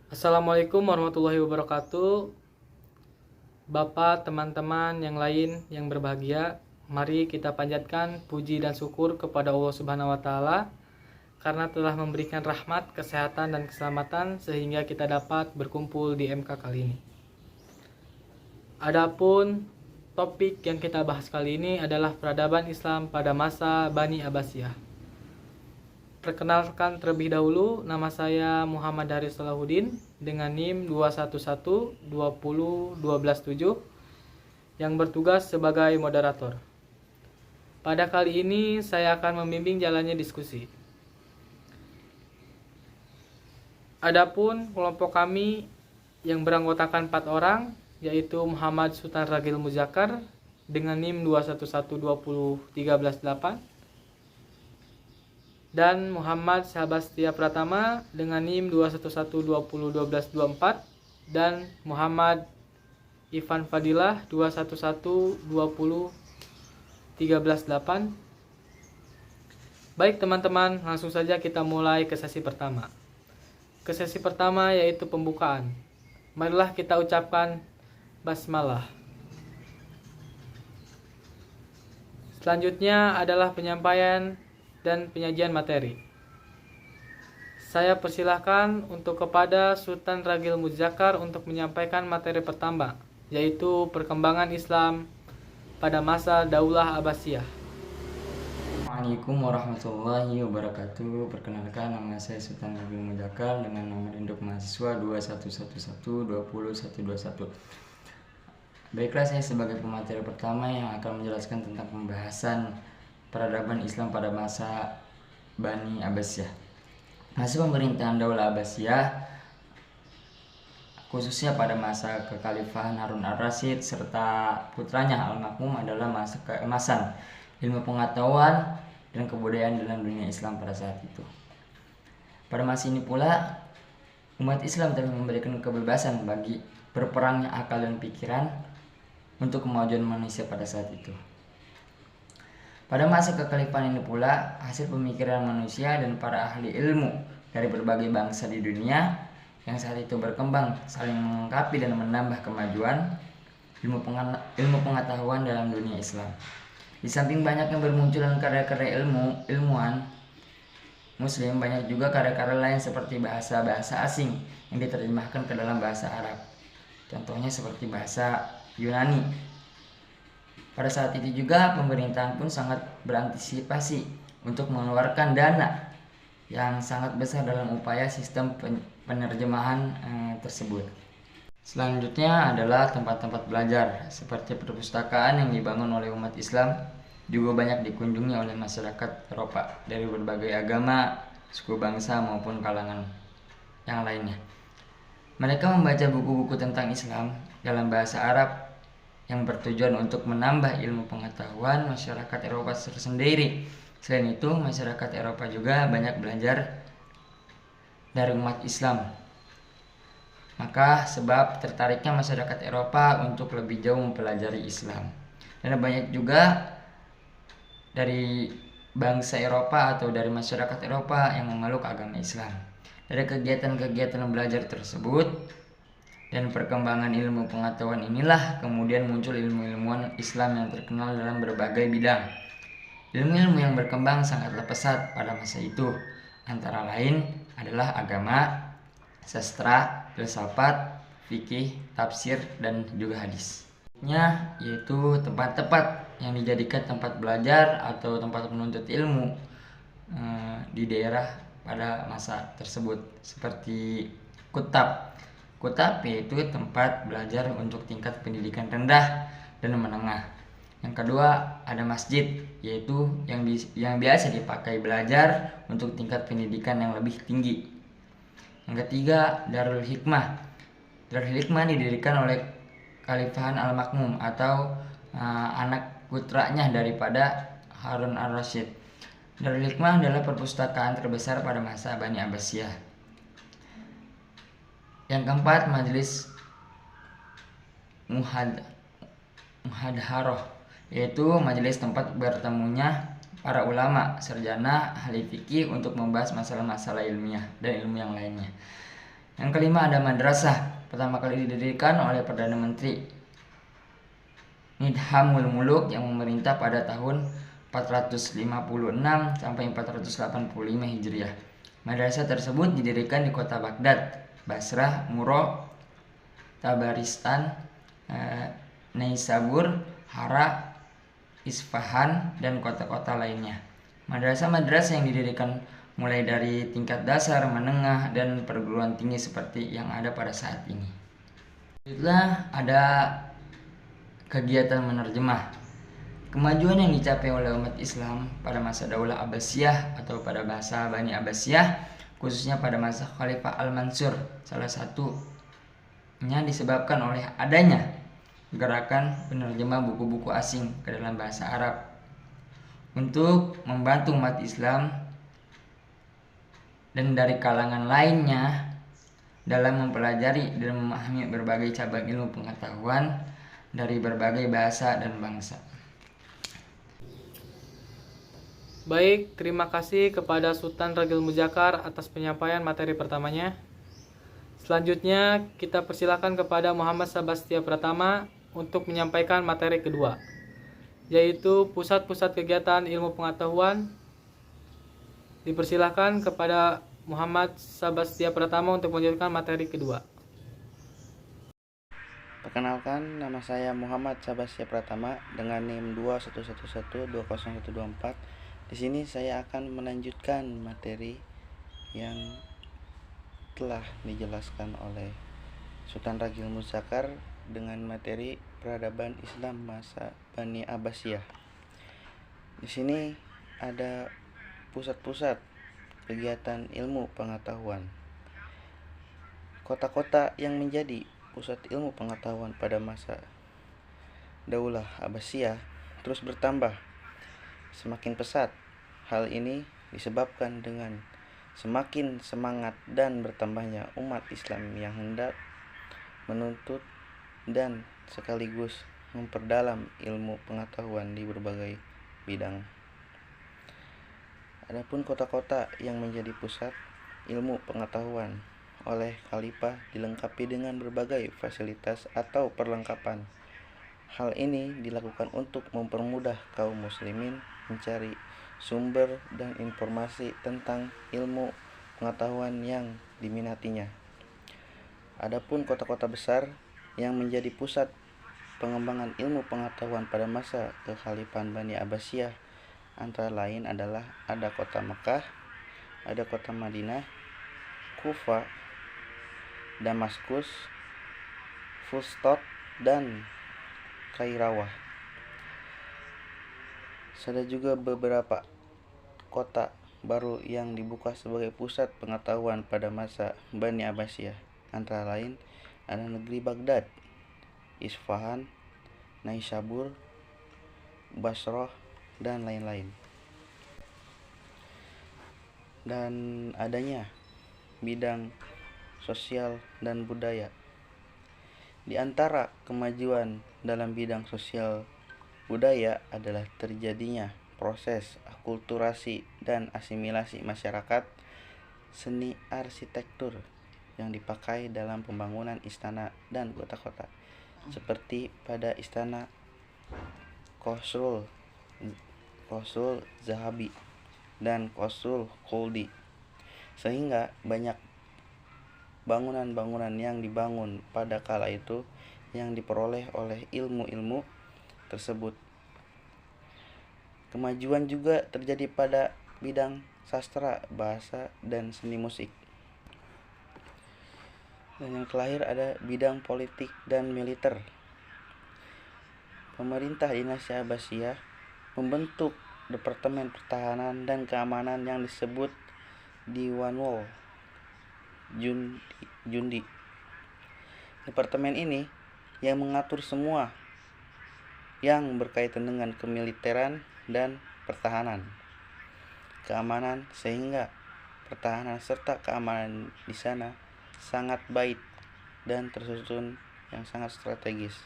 Assalamualaikum warahmatullahi wabarakatuh. Bapak, teman-teman yang lain yang berbahagia, mari kita panjatkan puji dan syukur kepada Allah Subhanahu wa taala karena telah memberikan rahmat, kesehatan dan keselamatan sehingga kita dapat berkumpul di MK kali ini. Adapun topik yang kita bahas kali ini adalah peradaban Islam pada masa Bani Abbasiyah. Perkenalkan terlebih dahulu, nama saya Muhammad Haris Salahuddin dengan NIM 211200127 yang bertugas sebagai moderator. Pada kali ini saya akan membimbing jalannya diskusi. Adapun kelompok kami yang beranggotakan 4 orang, yaitu Muhammad Sultan Ragil Muzakkar dengan NIM 211201318 dan Muhammad Syahbastia Pratama dengan NIM 211201224 dan Muhammad Ivan Fadilah 211201318. Baik teman-teman, langsung saja kita mulai ke sesi pertama. Ke sesi pertama yaitu pembukaan. Marilah kita ucapkan basmalah. Selanjutnya adalah penyampaian dan penyajian materi. Saya persilahkan untuk kepada Sultan Ragil Muzakkar untuk menyampaikan materi pertama, yaitu perkembangan Islam pada masa Daulah Abbasiyah. Assalamualaikum warahmatullahi wabarakatuh. Perkenalkan, nama saya Sultan Ragil Muzakkar dengan nomor induk mahasiswa 211120121. Baiklah, saya sebagai pemateri pertama yang akan menjelaskan tentang pembahasan peradaban Islam pada masa Bani Abbasiyah. Masa pemerintahan Daulah Abbasiyah, khususnya pada masa kekhalifahan Harun al-Rasyid serta putranya Al-Makmum, adalah masa keemasan ilmu pengetahuan dan kebudayaan dalam dunia Islam pada saat itu. Pada masa ini pula, umat Islam telah memberikan kebebasan bagi berperangnya akal dan pikiran untuk kemajuan manusia pada saat itu. Pada masa kekhalifahan ini pula, hasil pemikiran manusia dan para ahli ilmu dari berbagai bangsa di dunia yang saat itu berkembang saling melengkapi dan menambah kemajuan ilmu pengetahuan dalam dunia Islam. Di samping banyak yang bermunculan karya-karya ilmuwan Muslim, banyak juga karya-karya lain seperti bahasa-bahasa asing yang diterjemahkan ke dalam bahasa Arab. Contohnya seperti bahasa Yunani. Pada saat itu juga pemerintahan pun sangat berantisipasi untuk mengeluarkan dana yang sangat besar dalam upaya sistem penerjemahan tersebut. Selanjutnya adalah tempat-tempat belajar seperti perpustakaan yang dibangun oleh umat Islam juga banyak dikunjungi oleh masyarakat Eropa dari berbagai agama, suku bangsa maupun kalangan yang lainnya. Mereka membaca buku-buku tentang Islam dalam bahasa Arab yang bertujuan untuk menambah ilmu pengetahuan masyarakat Eropa tersendiri. Selain itu, masyarakat Eropa juga banyak belajar dari umat Islam. Maka sebab tertariknya masyarakat Eropa untuk lebih jauh mempelajari Islam. Dan banyak juga dari bangsa Eropa atau dari masyarakat Eropa yang memeluk agama Islam. Dari kegiatan-kegiatan belajar tersebut dan perkembangan ilmu pengetahuan inilah kemudian muncul ilmu-ilmuwan Islam yang terkenal dalam berbagai bidang. Ilmu-ilmu yang berkembang sangatlah pesat pada masa itu, antara lain adalah agama, sastra, filsafat, fikih, tafsir, dan juga hadis. Yaitu tempat-tempat yang dijadikan tempat belajar atau tempat menuntut ilmu di daerah pada masa tersebut, seperti kutab. Kutab yaitu tempat belajar untuk tingkat pendidikan rendah dan menengah. Yang kedua ada masjid, yaitu yang biasa dipakai belajar untuk tingkat pendidikan yang lebih tinggi. Yang ketiga Darul Hikmah. Darul Hikmah didirikan oleh Khalifahan Al-Makmum atau anak putranya daripada Harun al-Rasyid. Darul Hikmah adalah perpustakaan terbesar pada masa Bani Abbasiyah. Yang keempat, Majelis Muhadharah, yaitu majelis tempat bertemunya para ulama, sarjana, ahli fikih untuk membahas masalah-masalah ilmiah dan ilmu yang lainnya. Yang kelima ada madrasah, pertama kali didirikan oleh Perdana Menteri Nidhamul Muluk yang memerintah pada tahun 456 sampai 485 Hijriah. Madrasah tersebut didirikan di kota Baghdad, Basrah, Muro, Tabaristan, Naisabur, Hara, Isfahan, dan kota-kota lainnya. Madrasah-madrasah yang didirikan mulai dari tingkat dasar, menengah, dan perguruan tinggi seperti yang ada pada saat ini. Selanjutnya ada kegiatan menerjemah. Kemajuan yang dicapai oleh umat Islam pada masa Daulah Abbasiyah atau pada bahasa Bani Abbasiyah, khususnya pada masa Khalifah Al-Mansur, salah satunya disebabkan oleh adanya gerakan penerjemah buku-buku asing ke dalam bahasa Arab untuk membantu umat Islam dan dari kalangan lainnya dalam mempelajari dan memahami berbagai cabang ilmu pengetahuan dari berbagai bahasa dan bangsa. Baik, terima kasih kepada Sultan Ragil Muzakkar atas penyampaian materi pertamanya. Selanjutnya, kita persilakan kepada Muhammad Sabastia Pratama untuk menyampaikan materi kedua, yaitu pusat-pusat kegiatan ilmu pengetahuan. Dipersilakan kepada Muhammad Sabastia Pratama untuk melanjutkan materi kedua. Perkenalkan, nama saya Muhammad Sabastia Pratama dengan NIM 211120124. Di sini saya akan melanjutkan materi yang telah dijelaskan oleh Sultan Ragil Muzakkar dengan materi peradaban Islam masa Bani Abbasiyah. Di sini ada pusat-pusat kegiatan ilmu pengetahuan. Kota-kota yang menjadi pusat ilmu pengetahuan pada masa Daulah Abbasiyah terus bertambah semakin pesat. Hal ini disebabkan dengan semakin semangat dan bertambahnya umat Islam yang hendak menuntut dan sekaligus memperdalam ilmu pengetahuan di berbagai bidang. Adapun kota-kota yang menjadi pusat ilmu pengetahuan oleh khalifah dilengkapi dengan berbagai fasilitas atau perlengkapan. Hal ini dilakukan untuk mempermudah kaum muslimin mencari sumber dan informasi tentang ilmu pengetahuan yang diminatinya. Adapun kota-kota besar yang menjadi pusat pengembangan ilmu pengetahuan pada masa kekhalifahan Bani Abbasiyah antara lain adalah ada kota Mekah, ada kota Madinah, Kufa, Damaskus, Fustot, dan Kairawah. Ada juga beberapa kota baru yang dibuka sebagai pusat pengetahuan pada masa Bani Abbasiyah, antara lain ada negeri Baghdad, Isfahan, Naisabur, Basrah, dan lain-lain. Dan adanya bidang sosial dan budaya. Di antara kemajuan dalam bidang sosial budaya adalah terjadinya proses akulturasi dan asimilasi masyarakat seni arsitektur yang dipakai dalam pembangunan istana dan kota-kota, seperti pada istana Qasrul Zahabi dan Qasrul Khuldi, sehingga banyak bangunan-bangunan yang dibangun pada kala itu yang diperoleh oleh ilmu-ilmu tersebut. Kemajuan juga terjadi pada bidang sastra, bahasa, dan seni musik. Dan yang terakhir ada bidang politik dan militer. Pemerintah dinasti Abbasiyah membentuk Departemen Pertahanan dan Keamanan yang disebut Diwanul Jundi. Departemen ini yang mengatur semua yang berkaitan dengan kemiliteran dan pertahanan, keamanan, sehingga pertahanan serta keamanan di sana sangat baik dan tersusun yang sangat strategis.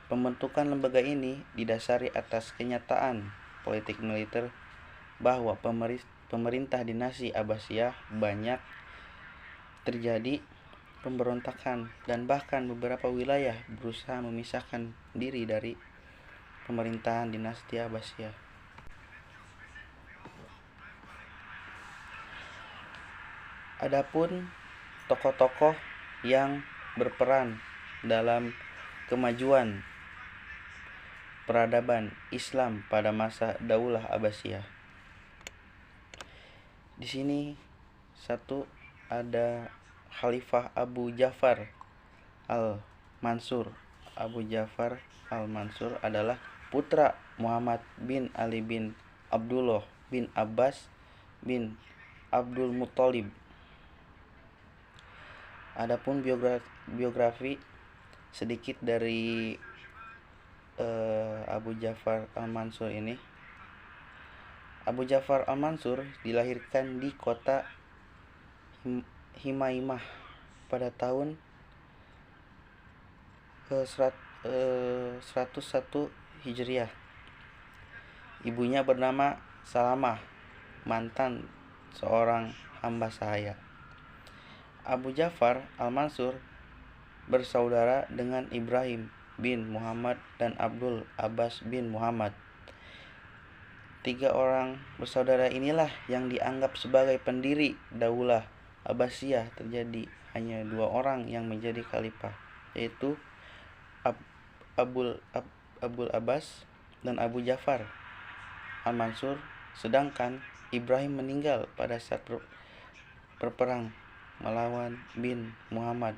Pembentukan lembaga ini didasari atas kenyataan politik militer bahwa pemerintah dinasti Abbasiyah banyak terjadi pemberontakan, dan bahkan beberapa wilayah berusaha memisahkan diri dari pemerintahan dinasti Abbasiyah. Adapun tokoh-tokoh yang berperan dalam kemajuan peradaban Islam pada masa Daulah Abbasiyah. Di sini satu ada Khalifah Abu Ja'far Al-Mansur. Abu Ja'far Al-Mansur adalah putra Muhammad bin Ali bin Abdullah bin Abbas bin Abdul Muthalib. Adapun biografi sedikit dari Abu Ja'far Al-Mansur ini. Abu Ja'far Al-Mansur dilahirkan di kota Himaimah pada tahun 101 Hijriah. Ibunya bernama Salamah, mantan seorang hamba sahaya. Abu Ja'far Al-Mansur bersaudara dengan Ibrahim bin Muhammad dan Abdul Abbas bin Muhammad. 3 orang bersaudara inilah yang dianggap sebagai pendiri Daulah Abbasiyah. Terjadi hanya 2 orang yang menjadi khalifah, yaitu Abul Abbas dan Abu Ja'far Al-Mansur, sedangkan Ibrahim meninggal pada saat berperang melawan bin Muhammad,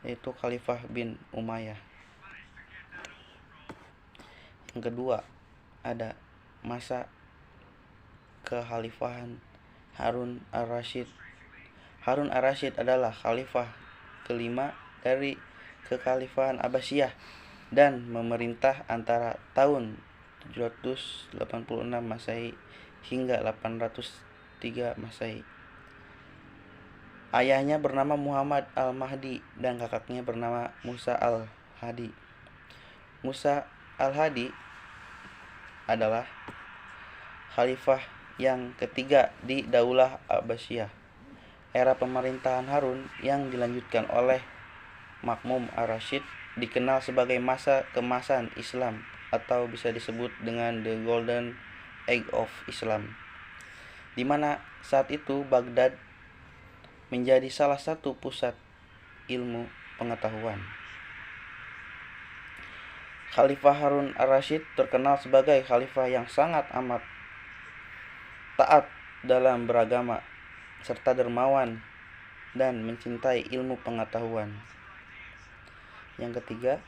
yaitu Khalifah bin Umayyah. Yang kedua ada masa kekhalifahan Harun Ar-Rasyid. Harun Ar-Rasyid adalah khalifah kelima dari kekhalifahan Abbasiyah dan memerintah antara tahun 786 Masehi hingga 803 Masehi. Ayahnya bernama Muhammad Al-Mahdi dan kakaknya bernama Musa Al-Hadi. Musa Al-Hadi adalah khalifah yang ketiga di Daulah Abbasiyah. Era pemerintahan Harun yang dilanjutkan oleh Makmum Ar-Rasyid dikenal sebagai masa kemasan Islam atau bisa disebut dengan The Golden Age of Islam, di mana saat itu Baghdad menjadi salah satu pusat ilmu pengetahuan. Khalifah Harun Ar-Rasyid terkenal sebagai khalifah yang sangat amat taat dalam beragama serta dermawan dan mencintai ilmu pengetahuan. Yang ketiga,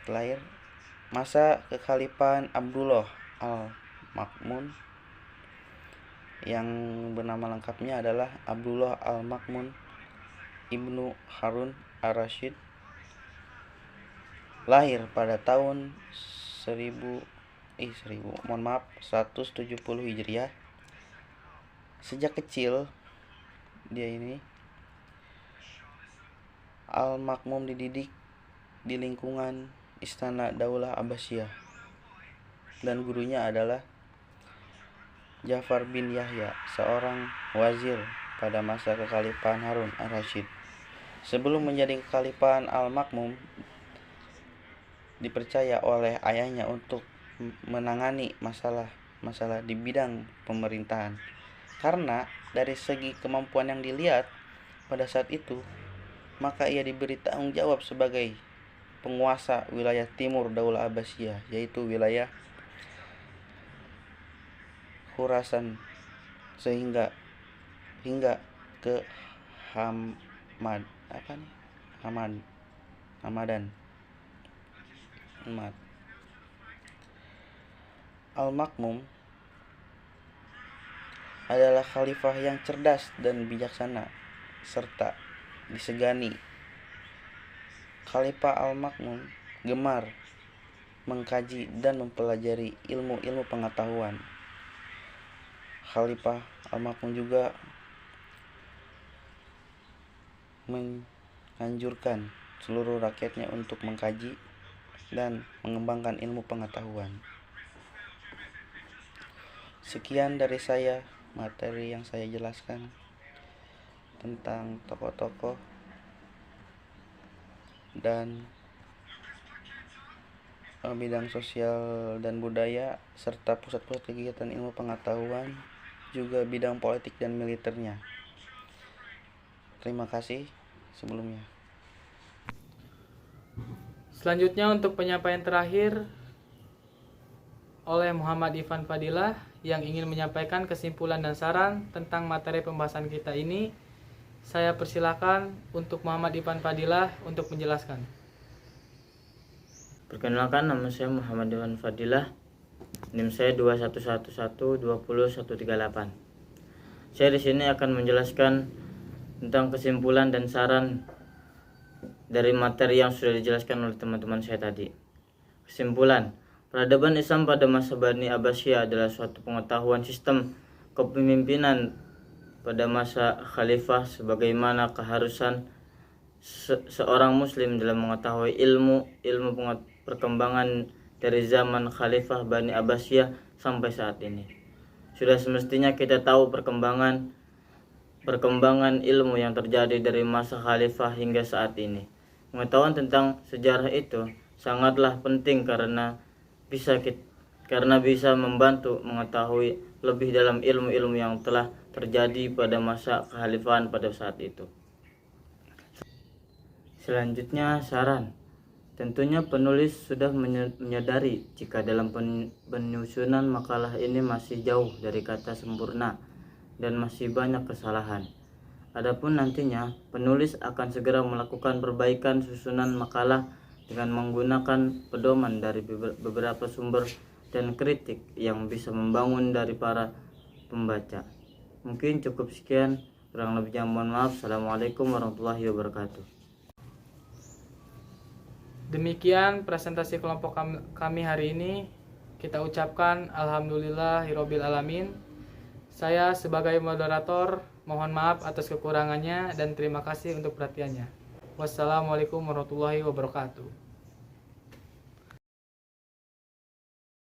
terakhir, masa kekhalifahan Abdullah Al-Ma'mun, yang bernama lengkapnya adalah Abdullah Al-Ma'mun Ibnu Harun Ar-Rasyid, lahir pada tahun 170 Hijriah. Sejak kecil dia ini Al-Ma'mun dididik di lingkungan istana Daulah Abbasiyah, dan gurunya adalah Ja'far bin Yahya, seorang wazir pada masa kekhalifahan Harun Ar-Rasyid. Sebelum menjadi kekhalifahan, Al-Ma'mun dipercaya oleh ayahnya untuk menangani masalah-masalah di bidang pemerintahan. Karena dari segi kemampuan yang dilihat pada saat itu, maka ia diberi tanggung jawab sebagai penguasa wilayah timur Daulah Abbasiyah, yaitu wilayah Khurasan hingga ke Hamadan. Al-Ma'mun adalah khalifah yang cerdas dan bijaksana serta disegani. Khalifah Al-Ma'mun gemar mengkaji dan mempelajari ilmu-ilmu pengetahuan. Khalifah Al-Ma'mun juga menganjurkan seluruh rakyatnya untuk mengkaji dan mengembangkan ilmu pengetahuan. Sekian dari saya materi yang saya jelaskan. tentang tokoh-tokoh dan bidang sosial dan budaya, serta pusat-pusat kegiatan ilmu pengetahuan, juga bidang politik dan militernya. Terima kasih sebelumnya. Selanjutnya untuk penyampaian terakhir oleh Muhammad Ivan Fadilah yang ingin menyampaikan kesimpulan dan saran tentang materi pembahasan kita ini. Saya persilakan untuk Muhammad Ivan Fadilah untuk menjelaskan. Perkenalkan, nama saya Muhammad Ivan Fadilah. NIM saya 2111201138. Saya di sini akan menjelaskan tentang kesimpulan dan saran dari materi yang sudah dijelaskan oleh teman-teman saya tadi. Kesimpulan, peradaban Islam pada masa Bani Abbasiyah adalah suatu pengetahuan sistem kepemimpinan pada masa khalifah sebagaimana keharusan seorang muslim dalam mengetahui ilmu perkembangan dari zaman khalifah Bani Abbasiyah sampai saat ini. Sudah semestinya kita tahu perkembangan ilmu yang terjadi dari masa khalifah hingga saat ini. Pengetahuan tentang sejarah itu sangatlah penting karena bisa membantu mengetahui lebih dalam ilmu-ilmu yang telah terjadi pada masa kekhalifahan pada saat itu. Selanjutnya, saran. Tentunya penulis sudah menyadari jika dalam penyusunan makalah ini masih jauh dari kata sempurna dan masih banyak kesalahan. Adapun nantinya, penulis akan segera melakukan perbaikan susunan makalah dengan menggunakan pedoman dari beberapa sumber dan kritik yang bisa membangun dari para pembaca. Mungkin cukup sekian, kurang lebihnya mohon maaf. Assalamualaikum warahmatullahi wabarakatuh. Demikian presentasi kelompok kami hari ini. Kita ucapkan alhamdulillahirabbil alamin. Saya sebagai moderator mohon maaf atas kekurangannya dan terima kasih untuk perhatiannya. Wassalamualaikum warahmatullahi wabarakatuh.